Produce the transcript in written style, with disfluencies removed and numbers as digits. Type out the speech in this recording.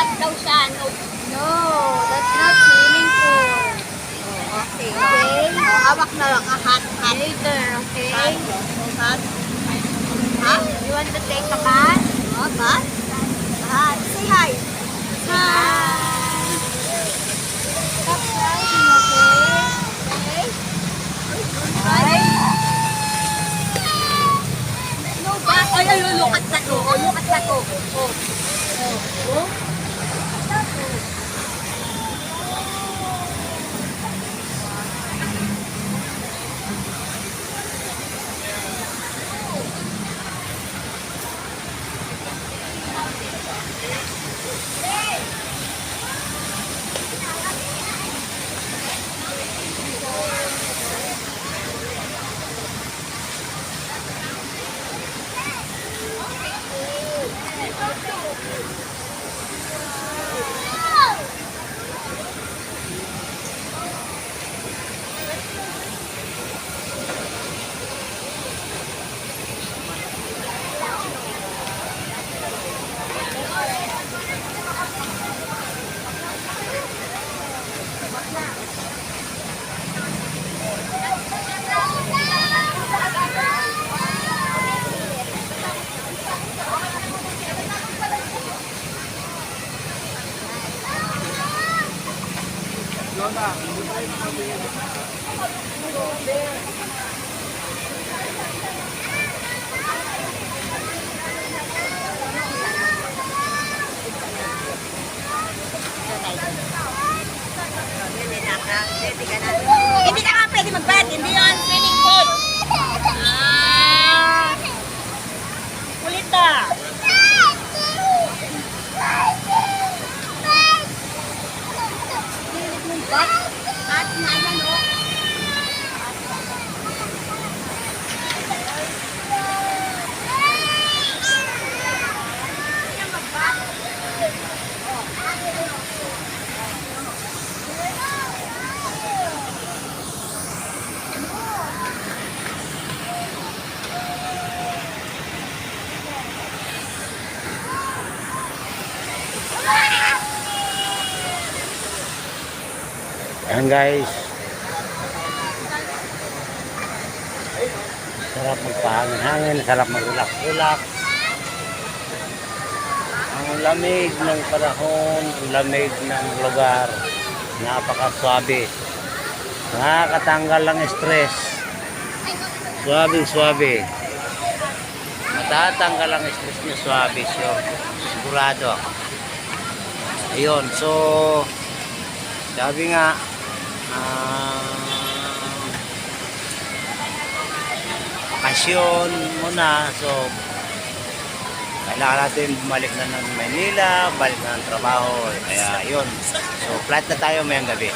Hot daw siya. No. No, that's not swimming pool. Okay. Okay? Hawak na lang. Hot. Later, okay? Hot. Huh? You want to take a bath? Oh, hot. Hot. Say hi. Hi! Stop crying, okay? Okay. Hi! No, back. Ay, look at that. Oh, look at that. Oh. Hindi ka nga pwede mag-bed. Hindi yun swimming pool. Kulit na. At ano? Ayan guys, sarap magpahangin-hangin, sarap mag-relax-relax. Ang lamig ng panahon, ang lamig ng lugar, napakaswabe. Nakakatanggal lang stress. Swabe-swabe. Matatanggal ang stress niya, swabe, sure. Sigurado ako. Ayun, so sabi nga, bakasyon muna, so kailangan natin bumalik na ng Manila, balik na ng trabaho, kaya yun, so flight na tayo mayang gabi.